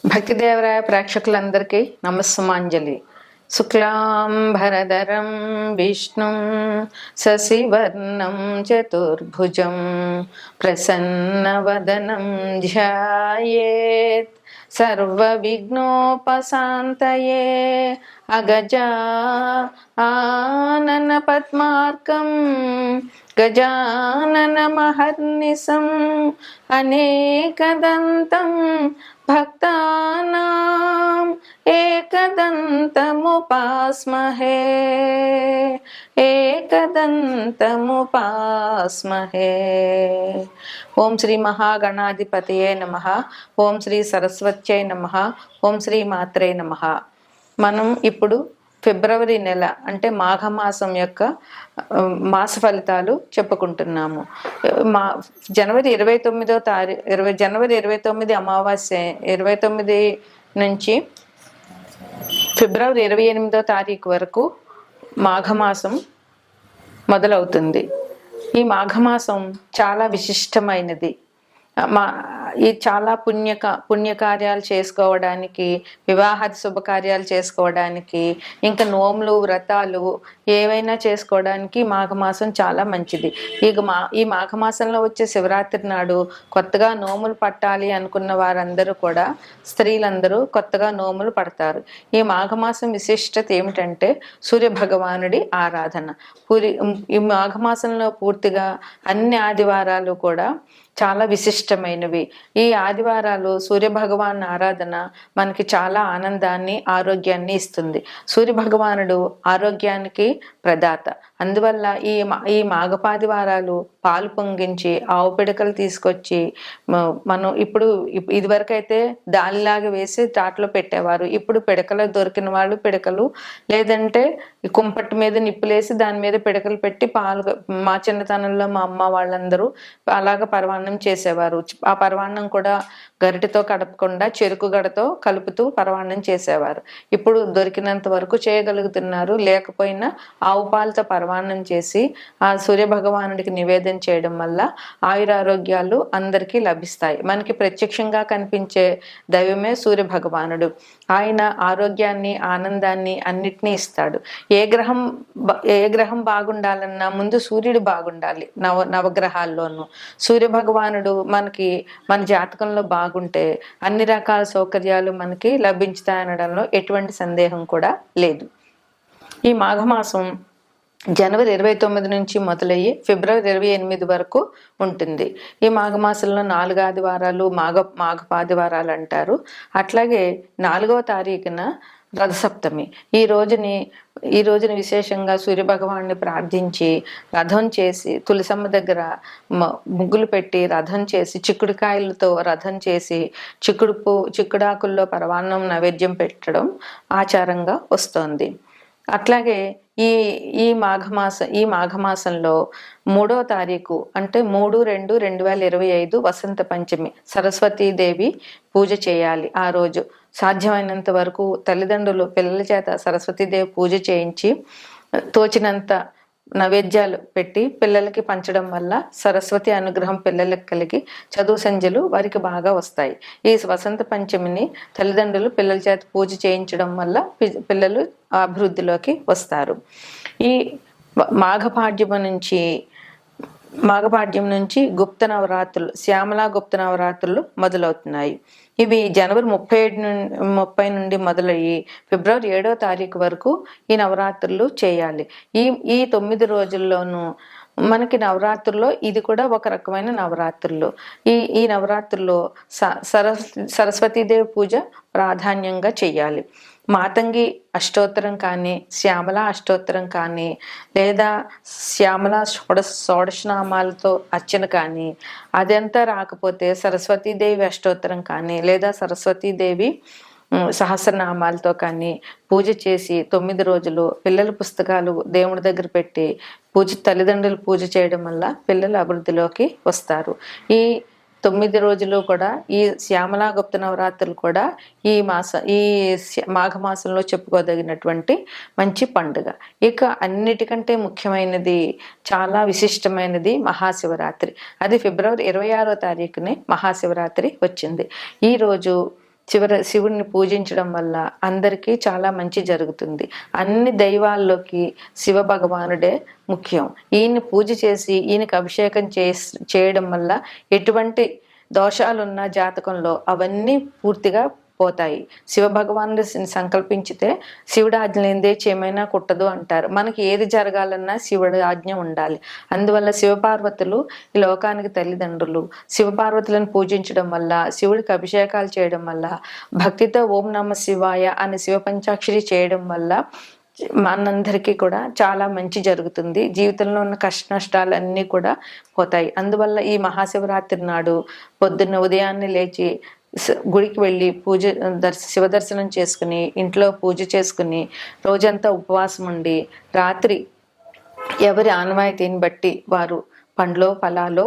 భక్తిదేవరాయ ప్రేక్షకులందరికీ నమస్సుమాంజలి. శుక్లాంబరధరం విష్ణుం శశివర్ణం చతుర్భుజం ప్రసన్నవదనం ధ్యాయేత్ సర్వవిఘ్నోపశాంతయే. అగజా ఆనన పద్మార్కం గజానన మహర్నిశం అనేకదంతం భక్తానాం ఏకదంతముపాస్మహే ఏకదంతముపాస్మహే. ఓం శ్రీ మహాగణాధిపతయే నమః. ఓం శ్రీ సరస్వత్యై నమః. ఓం శ్రీ మాత్రే నమః. మనం ఇప్పుడు ఫిబ్రవరి నెల అంటే మాఘమాసం యొక్క మాస ఫలితాలు చెప్పుకుంటున్నాము. జనవరి 29 అమావాస్య 29 నుంచి ఫిబ్రవరి 28 వరకు మాఘమాసం మొదలవుతుంది. ఈ మాఘమాసం చాలా విశిష్టమైనది. ఈ చాలా పుణ్యకార్యాలు చేసుకోవడానికి, వివాహాది శుభకార్యాలు చేసుకోవడానికి, ఇంకా నోములు వ్రతాలు ఏవైనా చేసుకోవడానికి మాఘమాసం చాలా మంచిది. ఈ మాఘమాసంలో వచ్చే శివరాత్రి నాడు కొత్తగా నోములు పట్టాలి అనుకున్న వారందరూ కూడా, స్త్రీలందరూ కొత్తగా నోములు పడతారు. ఈ మాఘమాసం విశిష్టత ఏమిటంటే సూర్య భగవానుడి ఆరాధన. ఈ మాఘమాసంలో పూర్తిగా అన్ని ఆదివారాలు కూడా చాలా విశిష్టమైనవి. ఈ ఆదివారాలు సూర్యభగవాన్ ఆరాధన మనకి చాలా ఆనందాన్ని, ఆరోగ్యాన్ని ఇస్తుంది. సూర్యభగవానుడు ఆరోగ్యానికి ప్రదాత. అందువల్ల ఈ మాఘపాదివారాలు పాలు పొంగించి ఆవు పిడకలు తీసుకొచ్చి మనం ఇదివరకైతే దానిలాగా వేసి తాటలో పెట్టేవారు. ఇప్పుడు పిడకలు దొరికిన వాళ్ళు పిడకలు, లేదంటే కుంపటి మీద నిప్పులేసి దాని మీద పిడకలు పెట్టి పాలు, మా చిన్నతనంలో మా అమ్మ వాళ్ళందరూ అలాగ పరవాన్నం చేసేవారు. ఆ పరవాన్నం కూడా గరిటెతో కడపకుండా చెరుకు గడతో కలుపుతూ పరవాన్నం చేసేవారు. ఇప్పుడు దొరికినంత వరకు చేయగలుగుతున్నారు. లేకపోయినా ఆవు పాలతో పరవాన్నం చేసి ఆ సూర్య భగవానుడికి నివేదన చేయడం వల్ల ఆయురారోగ్యాలు అందరికీ లభిస్తాయి. మనకి ప్రత్యక్షంగా కనిపించే దైవమే సూర్య భగవానుడు. ఆయన ఆరోగ్యాన్ని, ఆనందాన్ని అన్నిటినీ ఇస్తాడు. ఏ గ్రహం బాగుండాలన్నా ముందు సూర్యుడు బాగుండాలి. నవగ్రహాల్లోనూ సూర్య భగవానుడు మన జాతకంలో బాగుంటే అన్ని రకాల సౌకర్యాలు మనకి లభించుతాయనడంలో ఎటువంటి సందేహం కూడా లేదు. ఈ మాఘమాసం జనవరి 29 నుంచి మొదలయ్యి ఫిబ్రవరి 28 వరకు ఉంటుంది. ఈ మాఘమాసంలో 4 ఆదివారాలు మాఘపాదివారాలు అంటారు. అట్లాగే 4వ తారీఖున రథసప్తమి. ఈ రోజున విశేషంగా సూర్యభగవాన్ని ప్రార్థించి రథం చేసి, తులసమ్మ దగ్గర ముగ్గులు పెట్టి రథం చేసి, చిక్కుడుకాయలతో రథం చేసి, చిక్కుడాకుల్లో పరవాన్నం నైవేద్యం పెట్టడం ఆచారంగా వస్తోంది. అట్లాగే ఈ మాఘమాసంలో 3వ తారీఖు అంటే 3/2/2025 వసంత పంచమి, సరస్వతీదేవి పూజ చేయాలి. ఆ రోజు సాధ్యమైనంత వరకు తల్లిదండ్రులు పిల్లల చేత సరస్వతీదేవి పూజ చేయించి తోచినంత నైవేద్యాలు పెట్టి పిల్లలకి పంచడం వల్ల సరస్వతి అనుగ్రహం పిల్లలకు కలిగి చదువు సంధ్యలు వారికి బాగా వస్తాయి. ఈ వసంత పంచమిని తల్లిదండ్రులు పిల్లల చేత పూజ చేయించడం వల్ల పిల్లలు అభివృద్ధిలోకి వస్తారు. ఈ మాఘపాడ్యం నుంచి గుప్త నవరాత్రులు, శ్యామలా గుప్త నవరాత్రులు మొదలవుతున్నాయి. ఇవి జనవరి 30 నుండి మొదలయ్యి ఫిబ్రవరి 7వ తారీఖు వరకు ఈ నవరాత్రులు చేయాలి. ఈ 9 రోజుల్లోనూ మనకి నవరాత్రుల్లో ఇది కూడా ఒక రకమైన నవరాత్రులు. ఈ నవరాత్రుల్లో సరస్వతీదేవి పూజ ప్రాధాన్యంగా చెయ్యాలి. మాతంగి అష్టోత్తరం కానీ, శ్యామల అష్టోత్తరం కానీ, లేదా శ్యామల షోడశనామాలతో అర్చన కానీ, అదంతా రాకపోతే సరస్వతీదేవి అష్టోత్తరం కానీ, లేదా సరస్వతీదేవి సహస్రనామాలతో కానీ పూజ చేసి 9 రోజులు పిల్లల పుస్తకాలు దేవుడి దగ్గర పెట్టి తల్లిదండ్రులు పూజ చేయడం వల్ల పిల్లలు అభివృద్ధిలోకి వస్తారు. ఈ 9 రోజులు కూడా ఈ శ్యామలా గుప్త నవరాత్రులు కూడా ఈ మాఘమాసంలో చెప్పుకోదగినటువంటి మంచి పండుగ. ఇక అన్నిటికంటే ముఖ్యమైనది, చాలా విశిష్టమైనది మహాశివరాత్రి. అది ఫిబ్రవరి 26వ తారీఖునే మహాశివరాత్రి వచ్చింది. ఈరోజు శివుడిని పూజించడం వల్ల అందరికీ చాలా మంచి జరుగుతుంది. అన్ని దైవాల్లోకి శివ భగవానుడే ముఖ్యం. ఈయన్ని పూజ చేసి ఈయనకి అభిషేకం చేయడం వల్ల ఎటువంటి దోషాలున్న జాతకంలో అవన్నీ పూర్తిగా పోతాయి. శివ భగవానుడు సంకల్పించితే శివుడి ఆజ్ఞ లేనిదే ఏమైనా కుట్టదు అంటారు. మనకి ఏది జరగాలన్నా శివుడి ఆజ్ఞ ఉండాలి. అందువల్ల శివపార్వతులు ఈ లోకానికి తల్లిదండ్రులు. శివపార్వతులను పూజించడం వల్ల, శివుడికి అభిషేకాలు చేయడం వల్ల, భక్తితో ఓం నమ శివాయ అని శివ పంచాక్షరి చేయడం వల్ల మనందరికీ కూడా చాలా మంచి జరుగుతుంది. జీవితంలో ఉన్న కష్ట నష్టాలన్నీ కూడా పోతాయి. అందువల్ల ఈ మహాశివరాత్రి నాడు పొద్దున్న ఉదయాన్నే లేచి గుడికి వెళ్ళి శివ దర్శనం చేసుకుని, ఇంట్లో పూజ చేసుకుని, రోజంతా ఉపవాసం ఉండి, రాత్రి ఎవరి ఆనవాయితీని బట్టి వారు పండ్లో ఫలాలో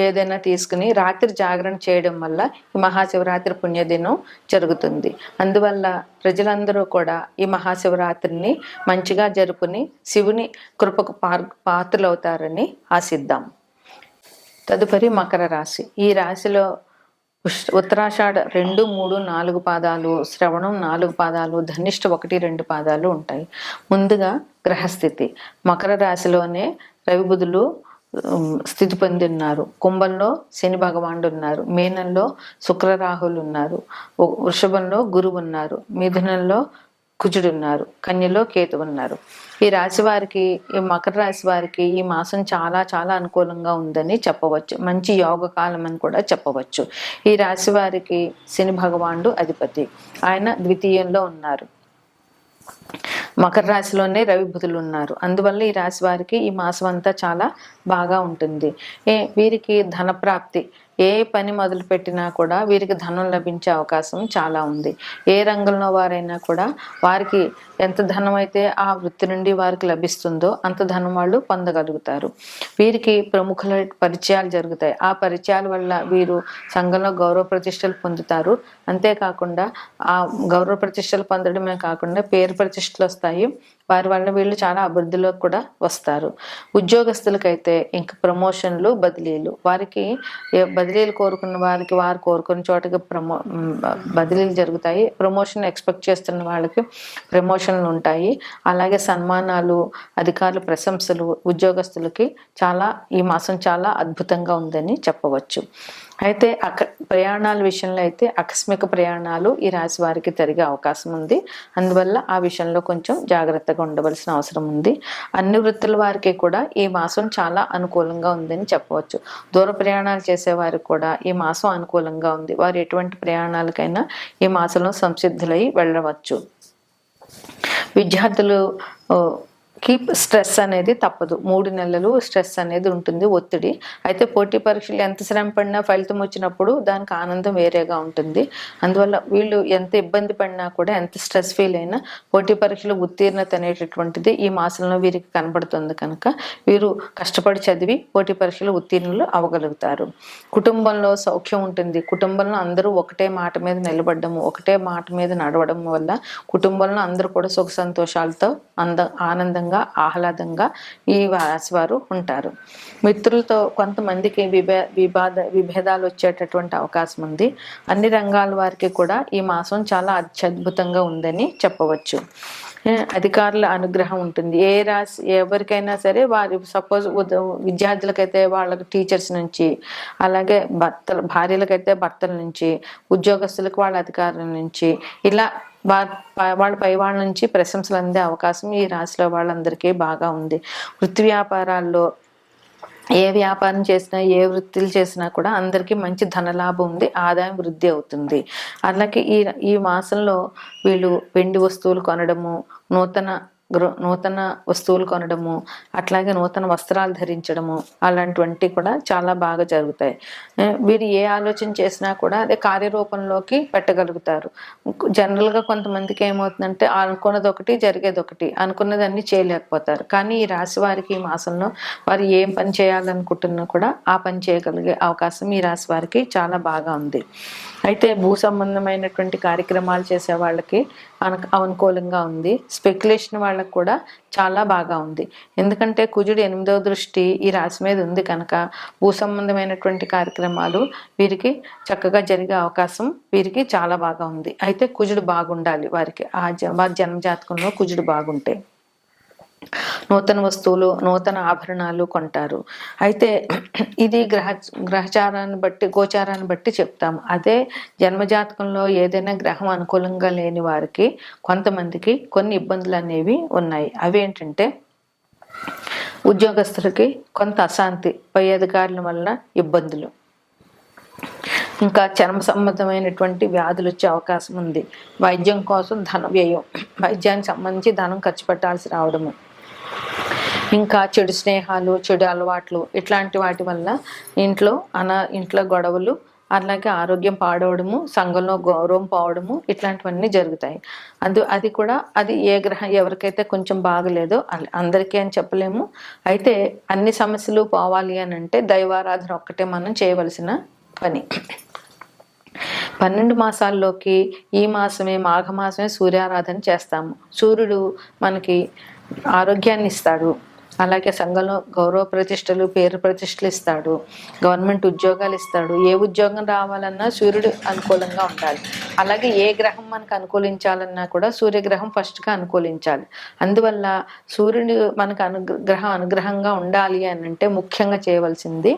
ఏదైనా తీసుకుని రాత్రి జాగరణ చేయడం వల్ల ఈ మహాశివరాత్రి పుణ్యదినం జరుగుతుంది. అందువల్ల ప్రజలందరూ కూడా ఈ మహాశివరాత్రిని మంచిగా జరుపుని శివుని కృపకు పాత్రలవుతారని ఆశిద్దాం. తదుపరి మకర రాశి. ఈ రాశిలో ఉత్తరాషాఢ 2, 3, 4 పాదాలు, శ్రవణం 4 పాదాలు, ధనిష్ట 1, 2 పాదాలు ఉంటాయి. ముందుగా గ్రహస్థితి. మకర రాశిలోనే రవి బుధులు స్థితి పొంది ఉన్నారు. కుంభంలో శని భగవానుడు ఉన్నారు. మీనంలో శుక్ర రాహులు ఉన్నారు. వృషభంలో గురువు ఉన్నారు. మిథునంలో కుజుడు ఉన్నారు. కన్యలో కేతు ఉన్నారు. ఈ రాశి వారికి, ఈ మకర రాశి వారికి ఈ మాసం చాలా చాలా అనుకూలంగా ఉందని చెప్పవచ్చు. మంచి యోగ కాలం అని కూడా చెప్పవచ్చు. ఈ రాశి వారికి శని భగవానుడు అధిపతి. ఆయన ద్వితీయంలో ఉన్నారు. మకర రాశిలోనే రవి బుధులు ఉన్నారు. అందువల్ల ఈ రాశి వారికి ఈ మాసం అంతా చాలా బాగా ఉంటుంది. వీరికి ధనప్రాప్తి, ఏ పని మొదలు పెట్టినా కూడా వీరికి ధనం లభించే అవకాశం చాలా ఉంది. ఏ రంగంలో వారైనా కూడా వారికి ఎంత ధనం అయితే ఆ వృత్తి నుండి వారికి లభిస్తుందో అంత ధనం వాళ్ళు పొందగలుగుతారు. వీరికి ప్రముఖుల పరిచయాలు జరుగుతాయి. ఆ పరిచయాల వల్ల వీరు సంఘంలో గౌరవ ప్రతిష్టలు పొందుతారు. అంతేకాకుండా ఆ గౌరవ ప్రతిష్టలు పొందడమే కాకుండా పేరు ప్రతిష్టలు వస్తాయి. వారి వల్ల వీళ్ళు చాలా అభివృద్ధిలోకి కూడా వస్తారు. ఉద్యోగస్తులకైతే ఇంక ప్రమోషన్లు, బదిలీలు. వారికి బదిలీలు కోరుకున్న వారికి వారు కోరుకున్న చోటకి బదిలీలు జరుగుతాయి. ప్రమోషన్ ఎక్స్పెక్ట్ చేస్తున్న వాళ్ళకి ప్రమోషన్లు ఉంటాయి. అలాగే సన్మానాలు, అధికారుల ప్రశంసలు ఉద్యోగస్తులకి ఈ మాసం చాలా అద్భుతంగా ఉందని చెప్పవచ్చు. అయితే ప్రయాణాల విషయంలో అయితే ఆకస్మిక ప్రయాణాలు ఈ రాశి వారికి జరిగే అవకాశం ఉంది. అందువల్ల ఆ విషయంలో కొంచెం జాగ్రత్తగా ఉండవలసిన అవసరం ఉంది. అన్ని వృత్తుల వారికి కూడా ఈ మాసం చాలా అనుకూలంగా ఉందని చెప్పవచ్చు. దూర ప్రయాణాలు చేసే వారికి కూడా ఈ మాసం అనుకూలంగా ఉంది. వారు ఎటువంటి ప్రయాణాలకైనా ఈ మాసంలో సంసిద్ధులై వెళ్ళవచ్చు. విద్యార్థులు స్ట్రెస్ అనేది తప్పదు. 3 నెలలు స్ట్రెస్ అనేది ఉంటుంది, ఒత్తిడి. అయితే పోటీ పరీక్షలు ఎంత శ్రమ పడినా ఫలితం వచ్చినప్పుడు దానికి ఆనందం వేరేగా ఉంటుంది. అందువల్ల వీళ్ళు ఎంత ఇబ్బంది పడినా కూడా, ఎంత స్ట్రెస్ ఫీల్ అయినా పోటీ పరీక్షలు ఉత్తీర్ణత అనేటటువంటిది ఈ మాసంలో వీరికి కనబడుతుంది. కనుక వీరు కష్టపడి చదివి పోటీ పరీక్షలు ఉత్తీర్ణులు అవ్వగలుగుతారు. కుటుంబంలో సౌఖ్యం ఉంటుంది. కుటుంబంలో అందరూ ఒకటే మాట మీద నిలబడము, ఒకటే మాట మీద నడవడం వల్ల కుటుంబంలో అందరూ కూడా సుఖ సంతోషాలతో ఆనందంగా, ఆహ్లాదంగా ఈ రాశి వారు ఉంటారు. మిత్రులతో కొంతమందికి విభేదాలు వచ్చేటటువంటి అవకాశం ఉంది. అన్ని రంగాల వారికి కూడా ఈ మాసం చాలా అత్యద్భుతంగా ఉందని చెప్పవచ్చు. అధికారుల అనుగ్రహం ఉంటుంది. ఏ రాశి ఎవరికైనా సరే, వారి సపోజ్ విద్యార్థులకైతే వాళ్ళకి టీచర్స్ నుంచి, అలాగే భార్యలకైతే భర్తల నుంచి, ఉద్యోగస్తులకు వాళ్ళ అధికారుల నుంచి, ఇలా వాళ్ళ పై వాళ్ళ నుంచి ప్రశంసలు అందే అవకాశం ఈ రాశిలో వాళ్ళందరికీ బాగా ఉంది. వృత్తి వ్యాపారాల్లో ఏ వ్యాపారం చేసినా, ఏ వృత్తులు చేసినా కూడా అందరికీ మంచి ధనలాభం ఉంది, ఆదాయం వృద్ధి అవుతుంది. అలాగే ఈ మాసంలో వీళ్ళు వెండి వస్తువులు కొనడము, నూతన వస్తువులు కొనడము, అట్లాగే నూతన వస్త్రాలు ధరించడము, అలాంటివంటి కూడా చాలా బాగా జరుగుతాయి. వీరు ఏ ఆలోచన చేసినా కూడా అదే కార్యరూపంలోకి పెట్టగలుగుతారు. జనరల్గా కొంతమందికి ఏమవుతుందంటే అనుకున్నది ఒకటి, జరిగేది ఒకటి, అనుకున్నదన్నీ చేయలేకపోతారు. కానీ ఈ రాశి వారికి ఈ మాసంలో వారు ఏం పని చేయాలనుకుంటున్నా కూడా ఆ పని చేయగలిగే అవకాశం ఈ రాశి వారికి చాలా బాగా ఉంది. అయితే భూ సంబంధమైనటువంటి కార్యక్రమాలు చేసే వాళ్ళకి అనుకూలంగా ఉంది. స్పెక్యులేషన్ వాళ్ళకి వాళ్ళకు కూడా చాలా బాగా ఉంది. ఎందుకంటే కుజుడు 8వ దృష్టి ఈ రాశి మీద ఉంది కనుక భూ సంబంధమైనటువంటి కార్యక్రమాలు వీరికి చక్కగా జరిగే అవకాశం వీరికి చాలా బాగా ఉంది. అయితే కుజుడు బాగుండాలి వారికి, వారి జన్మజాతకంలో కుజుడు బాగుంటే నూతన వస్తువులు, నూతన ఆభరణాలు కొంటారు. అయితే ఇది గ్రహచారాన్ని బట్టి, గోచారాన్ని బట్టి చెప్తాము. అదే జన్మజాతకంలో ఏదైనా గ్రహం అనుకూలంగా లేని వారికి కొంతమందికి కొన్ని ఇబ్బందులు అనేవి ఉన్నాయి. అవి ఏంటంటే ఉద్యోగస్తులకి కొంత అశాంతి, పై అధికారుల వల్ల ఇబ్బందులు, ఇంకా చర్మ సంబంధమైనటువంటి వ్యాధులు వచ్చే అవకాశం ఉంది. వైద్యం కోసం ధన వ్యయం, వైద్యానికి సంబంధించి ధనం ఖర్చు పెట్టాల్సి రావడము, ఇంకా చెడు స్నేహాలు, చెడు అలవాట్లు, ఇట్లాంటి వాటి వల్ల ఇంట్లో గొడవలు, అలాగే ఆరోగ్యం పాడవడము, సంఘంలో గౌరవం పోవడము, ఇట్లాంటివన్నీ జరుగుతాయి. అది ఏ గ్రహం ఎవరికైతే కొంచెం బాగలేదో అందరికీ అని చెప్పలేము. అయితే అన్ని సమస్యలు పోవాలి అని అంటే దైవారాధన ఒక్కటే మనం చేయవలసిన పని. 12 మాసాల్లోకి ఈ మాసమే, మాఘమాసమే సూర్యారాధన చేస్తాము. సూర్యుడు మనకి ఆరోగ్యాన్ని ఇస్తాడు, అలాగే సంఘంలో గౌరవ ప్రతిష్టలు, పేరు ప్రతిష్టలు ఇస్తాడు, గవర్నమెంట్ ఉద్యోగాలు ఇస్తాడు. ఏ ఉద్యోగం రావాలన్నా సూర్యుడు అనుకూలంగా ఉండాలి. అలాగే ఏ గ్రహం మనకు అనుకూలించాలన్నా కూడా సూర్యగ్రహం ఫస్ట్గా అనుకూలించాలి. అందువల్ల సూర్యుడు మనకు అనుగ్రహంగా ఉండాలి అని అంటే ముఖ్యంగా చేయవలసింది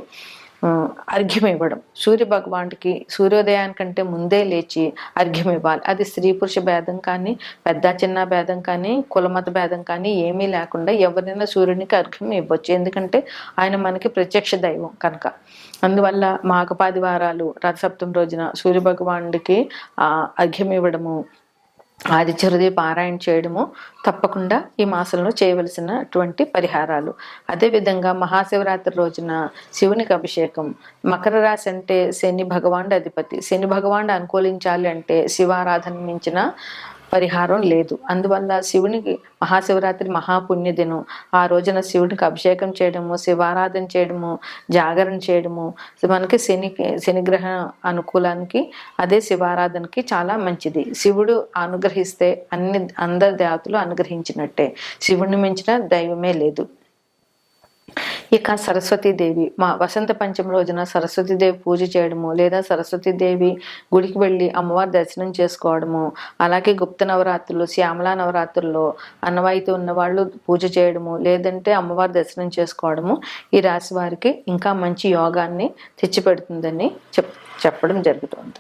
అర్ఘ్యం ఇవ్వడం. సూర్య భగవానుడికి సూర్యోదయానికంటే ముందే లేచి అర్ఘ్యం ఇవ్వాలి. అది స్త్రీ పురుష భేదం కానీ, పెద్ద చిన్న భేదం కానీ, కులమత భేదం కానీ ఏమీ లేకుండా ఎవరైనా సూర్యునికి అర్ఘ్యం ఇవ్వచ్చు. ఎందుకంటే ఆయన మనకి ప్రత్యక్ష దైవం కనుక. అందువల్ల మాఘపాది వారాలు రథసప్తమి రోజున సూర్య భగవానుడికి అర్ఘ్యం ఇవ్వడము, ఆదిత్య హృదయ పారాయణ చేయడము తప్పకుండా ఈ మాసంలో చేయవలసినటువంటి పరిహారాలు. అదేవిధంగా మహాశివరాత్రి రోజున శివునికి అభిషేకం. మకర రాశి అంటే శని భగవానుడు అధిపతి. శని భగవానుడు అనుకూలించాలి అంటే శివారాధన మించిన పరిహారం లేదు. అందువల్ల శివునికి మహాశివరాత్రి మహాపుణ్య దినం. ఆ రోజున శివుడికి అభిషేకం చేయడము, శివారాధన చేయడము, జాగరణ చేయడము మనకి శనిగ్రహ అనుకూలానికి, అదే శివారాధనకి చాలా మంచిది. శివుడు అనుగ్రహిస్తే అందరి దేవతలు అనుగ్రహించినట్టే. శివుడిని మించిన దైవమే లేదు. ఇక సరస్వతీదేవి, వసంత పంచమి రోజున సరస్వతీదేవి పూజ చేయడము, లేదా సరస్వతీదేవి గుడికి వెళ్ళి అమ్మవారి దర్శనం చేసుకోవడము, అలాగే గుప్త నవరాత్రులు, శ్యామలా నవరాత్రుల్లో అన్నవాయితీ ఉన్నవాళ్ళు పూజ చేయడము, లేదంటే అమ్మవారి దర్శనం చేసుకోవడము ఈ రాశి వారికి ఇంకా మంచి యోగాన్ని తెచ్చిపెడుతుందని చెప్పడం జరుగుతుంది.